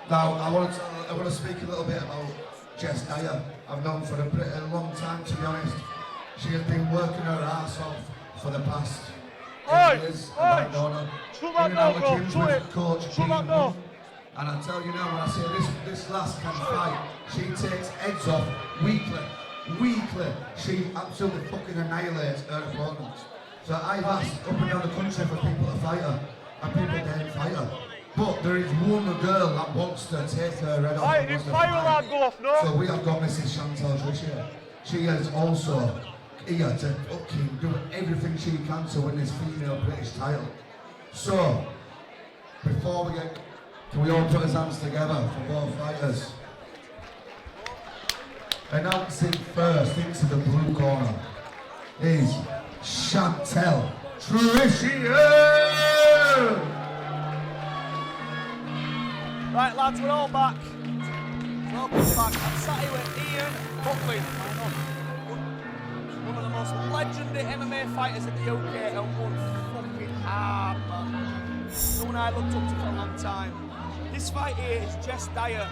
Now, I want to speak a little bit about Jess Dyer. I've known for a pretty long time, to be honest. She has been working her ass off for the past 8 years. I've known her. In and out of gyms with coach Dean. And I tell you now, when I say this last can fight, she takes heads off weekly. She absolutely fucking annihilates her opponents. So I've asked up and down the country for people to fight her, and people don't fight her. But there is one girl that wants to take her head off. So we have got Mrs. Chantelle tricia. She is also here to fucking do everything she can to win this female British title. So, before we get, can we all put our hands together for both fighters? Announcing first into the blue corner is Chantelle tricia. Right lads, we're all back. Welcome back. I'm sat here with Ian Buckley, one of the most legendary MMA fighters in the UK and one fucking hard man. Someone I looked up to for a long time. This fight here is Jess Dyer.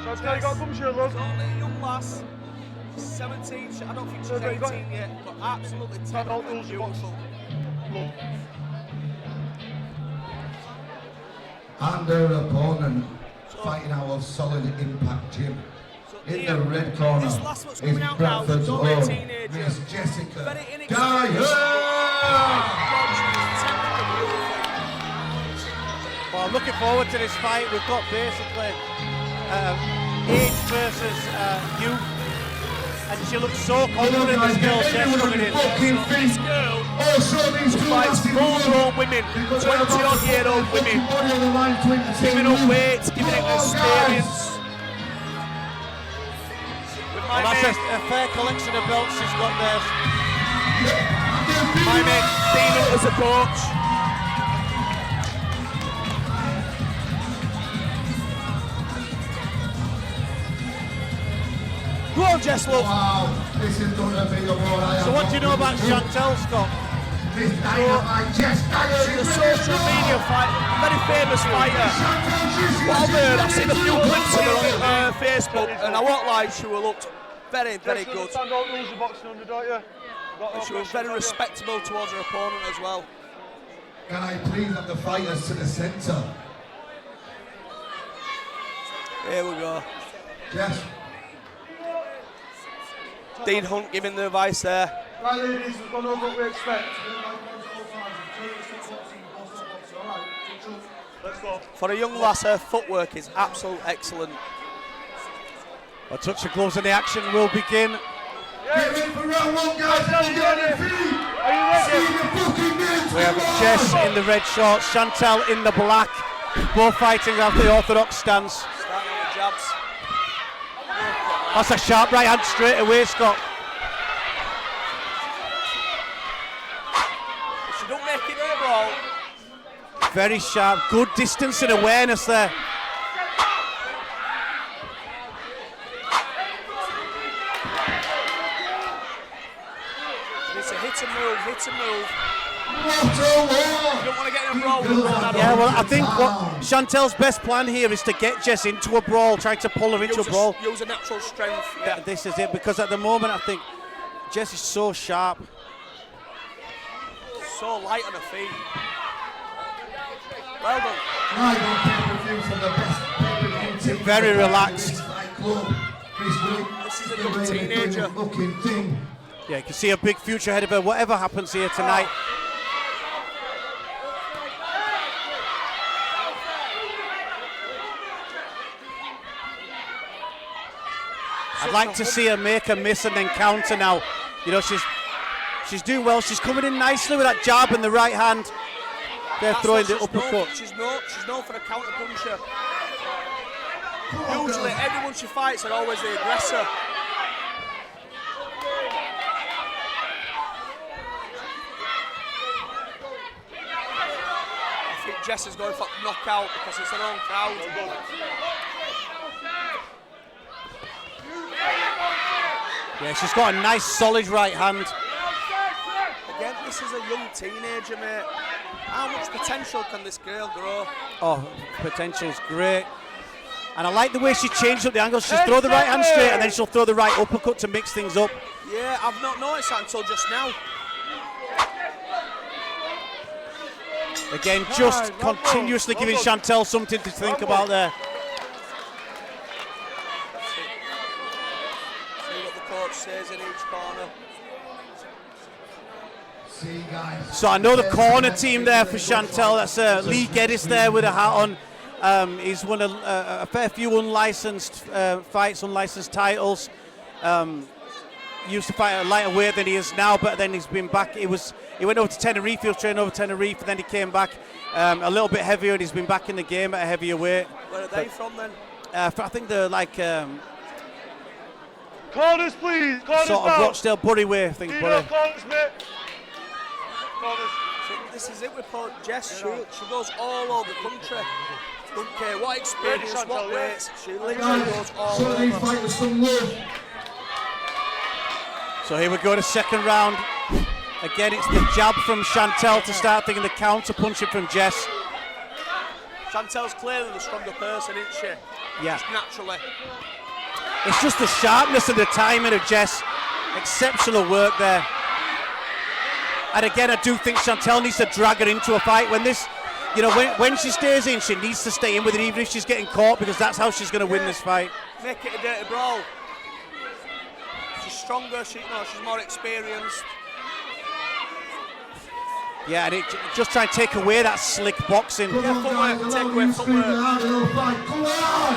Chantelle, you got gum shield, love. She's only a young lass. She's 17, I don't think she's 18 yet, but absolutely technical and beautiful. And her opponent fighting out of Solid Impact Gym. In the red corner is Bradford's own Miss Jessica Dyer. Well, I'm looking forward to this fight. We've got basically age versus youth. And she looks so confident, this girl, Jess, coming in. This girl fights full-grown women, 20-odd-year-old women, giving up weight, giving it experience. Well, that's a fair collection of belts she's got there. My mate, Dean as a coach. Go on, Jess, love. Wow, this is going to be the war I am. So what do you know about Chantelle, Scott? This Dynamite Jess Dyer. She's a social media fighter, very famous fighter. What I've heard, I've seen a few clips of her on Facebook, and I won't lie, she looked very, very good. And she was very respectable towards her opponent as well. Can I please have the fighters to the centre? Here we go. Jess. Dean Hunt giving the advice there. Right, ladies, we've gone over what we expect. Let's go. For a young lass, her footwork is absolutely excellent. A touch of gloves and the action will begin. Get ready for round one, guys. Get on your feet. Are you ready? See the fucking names. We have Jess in the red shorts, Chantelle in the black. Both fighting out the orthodox stance. Starting with jabs. That's a sharp right hand straight away, Scott. If she don't make it in a brawl. Very sharp, good distance and awareness there. It's a hit and move, hit and move. What a war. You don't want to get in a brawl with her. Yeah, well, I think what Chantelle's best plan here is to get Jess into a brawl, try to pull her into a brawl. Use a natural strength. Yeah. This is it, because at the moment I think Jess is so sharp. So light on her feet. Well done. Right on pay-per-view for the best pay-per-view team. Very relaxed. This is a young teenager. Fucking thing. Yeah, you can see a big future ahead of her, whatever happens here tonight. I'd like to see her make a miss and then counter now. You know, she's doing well. She's coming in nicely with that jab and the right hand. They're throwing the uppercut. She's known for a counter puncher. Usually, everyone she fights are always the aggressor. I think Jess is going for knockout because it's her own crowd. Yeah, she's got a nice solid right hand. Again, this is a young teenager, mate. How much potential can this girl grow? Oh, potential's great. And I like the way she changed up the angle. She'll throw the right hand straight and then she'll throw the right uppercut to mix things up. Yeah, I've not noticed that until just now. Again, just continuously giving Chantelle something to think about there. See what the coach says in each corner. See, guys. So I know the corner team there for Chantelle. That's Lee Geddes there with a hat on. He's won a fair few unlicensed fights, unlicensed titles. Used to fight at a lighter weight than he is now, but then he's been back. He went over to Tenerife, he was training over Tenerife, and then he came back a little bit heavier, and he's been back in the game at a heavier weight. Where are they from then? I think they're like Corners, please. Corners, sort of Rochdale, Bury way, I think. Bury. Corners, mate. Corners. So this is it with Jess. She goes all over the country. Don't care what experience, what weights. She literally goes all Some of these over. fighters some love. So here we go to second round. Again, it's the jab from Chantelle to start thinking the counter punching from Jess. Chantelle's clearly the stronger person, isn't she? Yeah. Just naturally. It's just the sharpness and the timing of Jess. Exceptional work there. And again, I do think Chantelle needs to drag her into a fight. When this, you know, when she stays in, she needs to stay in with it, even if she's getting caught, because that's how she's going to win this fight. Make it a dirty brawl. She's stronger, she's more experienced. Yeah, and just try and take away that slick boxing. Come on, footwork, guys, take allow away me to footwork. scream out a little fight. Come on!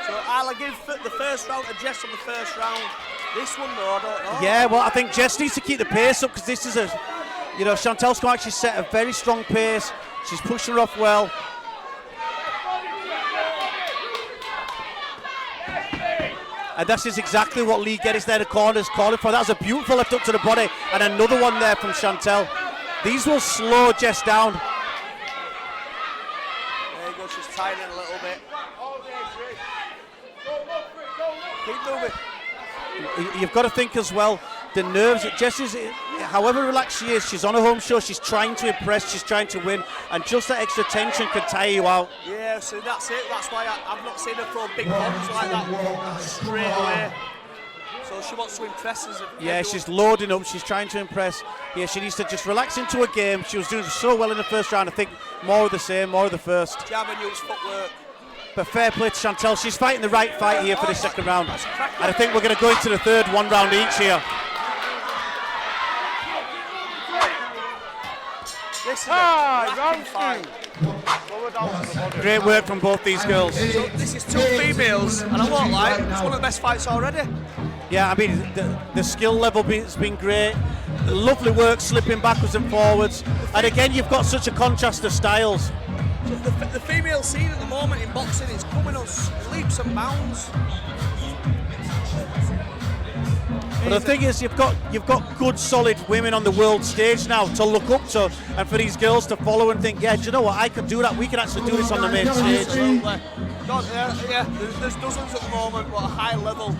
So I'll give the first round to Jess on the first round. This one though, I don't know. Yeah, well, I think Jess needs to keep the pace up, because this is a, you know, Chantelle's come out, she's set a very strong pace. She's pushing her off well. And this is exactly what Lee Geddes there, the corner, is calling for. That was a beautiful left up to the body, and another one there from Chantelle. These will slow Jess down. There you go, she's tiring a little bit. Keep moving. You've got to think as well, the nerves that Jess is, however relaxed she is, she's on a home show, she's trying to impress, she's trying to win, and just that extra tension can tire you out. Yeah, so that's it. That's why I've not seen her throw big bombs like that straight away. So she wants to impress us. Yeah, she's loading up, she's trying to impress. Yeah, she needs to just relax into a game. She was doing so well in the first round. I think more of the same, more of the first. Jab and use footwork. But fair play to Chantelle. She's fighting the right fight here for the second round. And I think we're going to go into the third, 1 round each here. This is a cracking fight. Great work from both these girls. So this is two females, and I won't lie, it's one of the best fights already. Yeah, I mean, the skill level has been great. Lovely work, slipping backwards and forwards. And again, you've got such a contrast of styles. So the female scene at the moment in boxing is coming on leaps and bounds. But the thing is, you've got good, solid women on the world stage now to look up to, and for these girls to follow and think, yeah, do you know what? I can do that. We can actually do this on the main stage. God, yeah, there's dozens at the moment, but a high level.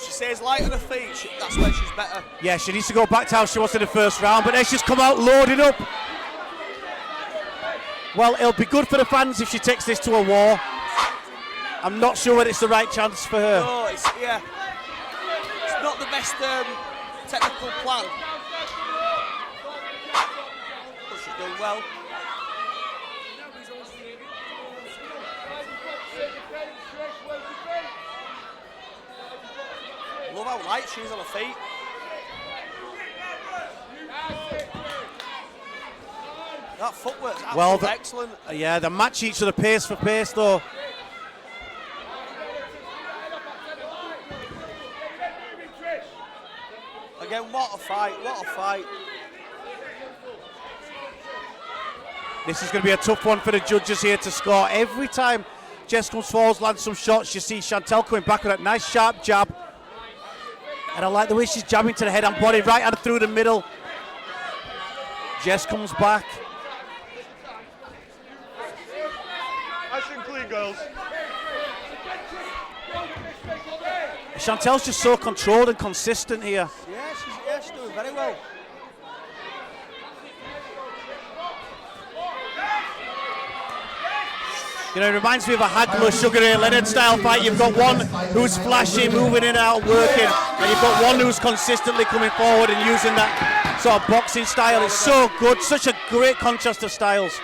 She stays light on her feet, that's where she's better. Yeah, she needs to go back to how she was in the first round, but then she's come out loading up. Well, it'll be good for the fans if she takes this to a war. I'm not sure whether it's the right chance for her. No, it's not the best technical plan. But she's doing well. Love how light she is on her feet. That footwork's absolutely excellent. Yeah, they match each other pace for pace though. Again, what a fight, what a fight. This is going to be a tough one for the judges here to score. Every time Jess comes forward, lands some shots, you see Chantelle coming back with that nice sharp jab. And I like the way she's jabbing to the head and body, right hand through the middle. Jess comes back. Nice and clean, girls. Chantelle's just so controlled and consistent here. Yeah, she's doing very well. You know, it reminds me of a Hagler, Sugar Ray Leonard style fight. You've got one who's flashy, moving in and out, working, and you've got one who's consistently coming forward and using that sort of boxing style. It's so good, such a great contrast of styles.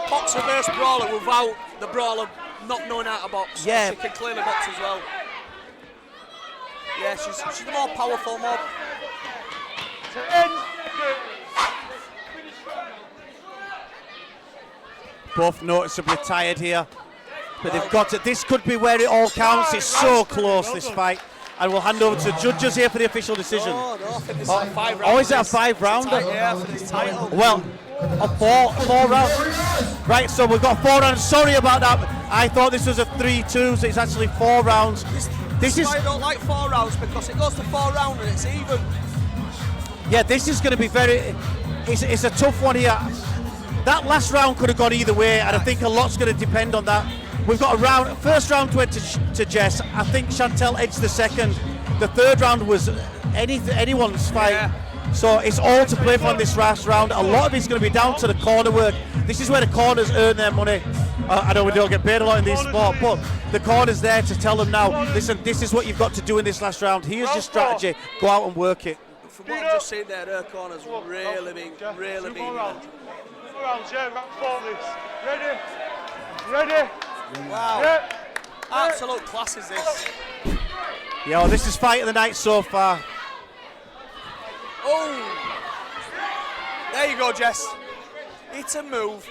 Boxer versus brawler without the brawler not knowing how to box. Yeah. She can clearly box as well. Yeah, she's more powerful, more. End. Both noticeably tired here, but they've got it. This could be where it all counts. It's so close, this fight. And we'll hand over to the judges here for the official decision. No, I think it's like 5 rounds. Oh, is it a 5-rounder? Yeah, for this title. Well, a four rounds. Right, so we've got 4 rounds. Sorry about that. I thought this was a 3-2, so it's actually 4 rounds. This is why I don't like 4 rounds, because it goes to 4 rounds and it's even. Yeah, this is going to be very. It's a tough one here. That last round could have gone either way, and I think a lot's going to depend on that. We've got a round. First round went to Jess. I think Chantelle edged the second. The third round was anyone's fight. Yeah. So it's all to play for on this last round. A lot of it's going to be down to the corner work. This is where the corners earn their money. I know we don't get paid a lot in this sport, but the corner's there to tell them now, listen, this is what you've got to do in this last round. Here's your strategy. Go out and work it. From what I've just seen there, her corner's really been. 2 rounds, yeah, round 4 this. Ready? Ready? Wow. Yeah. Absolute class is this. Yeah, well, this is fight of the night so far. Oh! There you go, Jess. It's a move.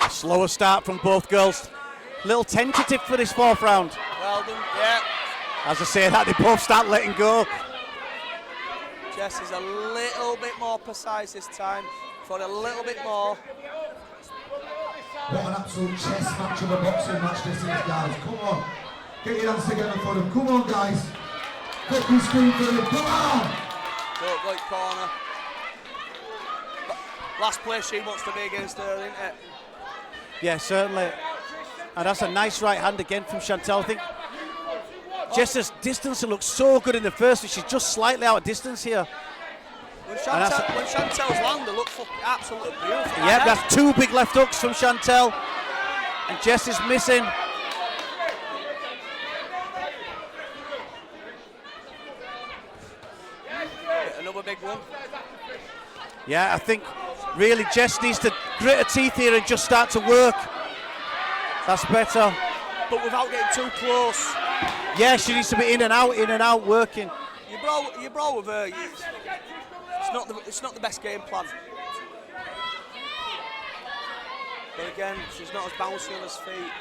Slower start from both girls. Little tentative for this 4th round. Well done, yeah. As I say that, they both start letting go. Jess is a little bit more precise this time. For a little bit more. What an absolute chess match of a boxing match this is, guys. Come on. Get your hands together for them. Come on, guys. Quick and scream for them. Come on. Don't go corner. Last place she wants to be against her, isn't it? Yeah, certainly. And that's a nice right hand again from Chantelle. I think Jess's distance looks so good in the first, but she's just slightly out of distance here. When Chantelle's land, they look absolutely beautiful. Yeah, that's 2 big left hooks from Chantelle. And Jess is missing. Another big one. Yeah, I think really Jess needs to grit her teeth here and just start to work. That's better. But without getting too close. Yeah, she needs to be in and out, working. You brawl with her. It's not the best game plan. But again, she's not as bouncy on her feet.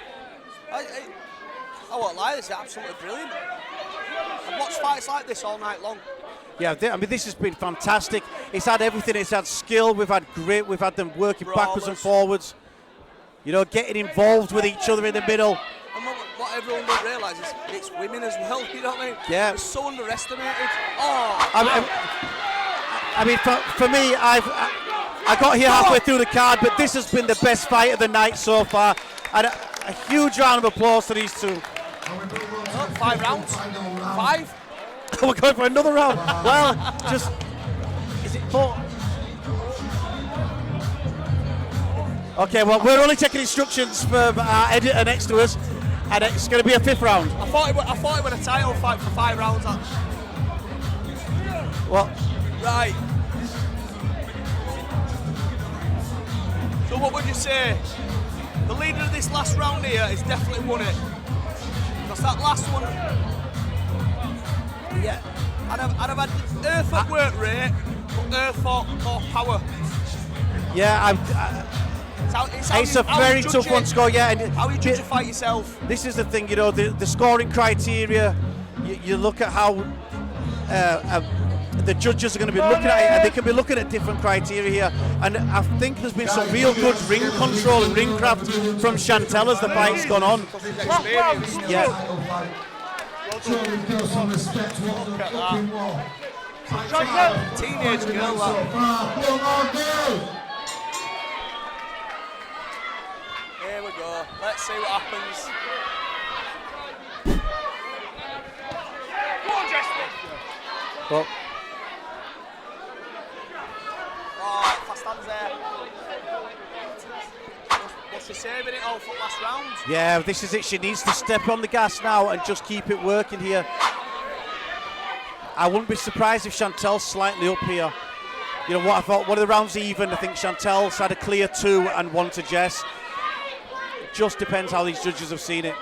I won't lie, this is absolutely brilliant. I've watched fights like this all night long. Yeah, I mean, this has been fantastic. It's had everything. It's had skill. We've had grit. We've had them working backwards and forwards. You know, getting involved with each other in the middle. And what everyone don't realise is it's women as well. You know what I mean? Yeah. They're so underestimated. Oh. I mean, for me, I got here halfway through the card, but this has been the best fight of the night so far. And a huge round of applause to these two. 5 rounds. 5. We're going for another round. Well, just is it 4? Okay, well, we're only taking instructions from our editor next to us, and it's going to be a 5th round. I thought it was a title fight for 5 rounds. Well, right. So what would you say? The leader of this last round here has definitely won it. Because that last one, yeah, I'd have had her foot work rate, but her fought more power. Yeah, it's a very tough one to score. Yeah, and how you judge a fight yourself. This is the thing, you know, the scoring criteria. You look at how the judges are going to be looking at it, and they can be looking at different criteria here. And I think there's been some real good ring control and ring craft from Chantelle as the fight's gone on. Yeah. Teenage girl, Here we go. Let's see what happens. Go on, Jess. Well, Oh, fast hands there. Was she saving it all for last round? yeah, this is it. She needs to step on the gas now and just keep it working here. I wouldn't be surprised if Chantelle's slightly up here. You know what, I thought one of the rounds even. I think Chantelle's had a clear 2 and 1 to Jess. It just depends how these judges have seen it.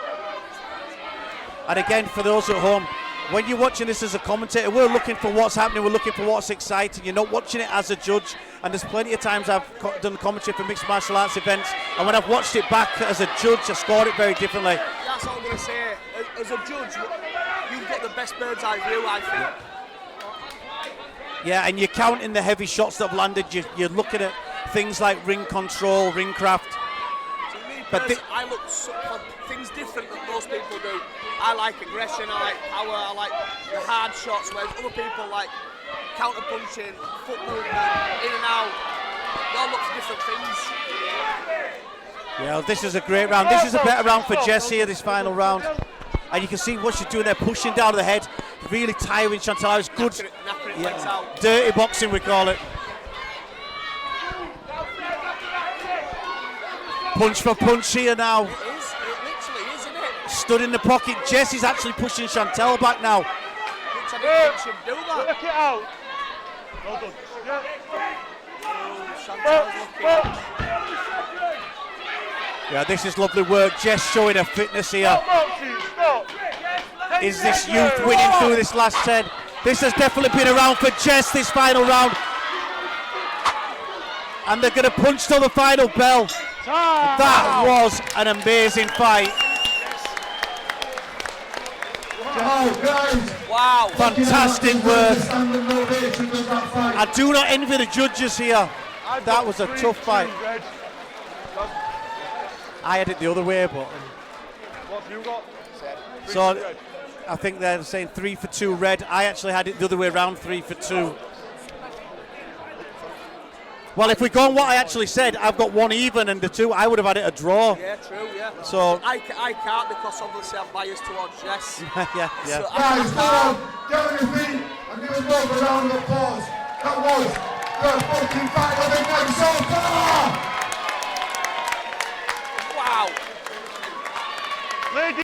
And again, for those at home, when you're watching this as a commentator, we're looking for what's happening, we're looking for what's exciting. You're not watching it as a judge. And there's plenty of times I've done commentary for mixed martial arts events, and when I've watched it back as a judge, I scored it very differently. That's what I'm going to say. As a judge, you've got the best bird's eye view, I think. Yeah, and you're counting the heavy shots that have landed. You're looking at things like ring control, ring craft. To me, I look for things different than most people do. I like aggression, I like power, I like the hard shots, whereas other people like counter punching, foot movement, in and out. They all look for different things. Yeah, this is a great round. This is a better round for Jess here, this final round. And you can see what she's doing there, pushing down the head, really tiring Chantelle. It's good, Knackering legs out. dirty boxing we call it. Punch for punch here now. It literally is, isn't it? Stood in the pocket. Jess is actually pushing Chantelle back now. Looks like it makes him do that. Work it out. Well done. Yeah. Oh, Chantelle's looking. Yeah, this is lovely work. Jess showing her fitness here. Stop, Moxie, stop. Is this youth winning through this last 10? This has definitely been a round for Jess, this final round. And they're going to punch till the final bell. That was an amazing fight. Wow. Fantastic work. I do not envy the judges here. That was a tough fight. I had it the other way, but... What have you got? So I think they're saying 3 for 2 red. I actually had it the other way around, 3 for 2. Well, if we go on what I actually said, I've got 1 even and the 2, I would have had it a draw. Yeah, true, yeah. So I can't because obviously I'm biased towards Jess. yeah. So Guys, come on, get on your feet and give us both a round of applause. That was the fucking fight of the night so far! Wow. Ladies.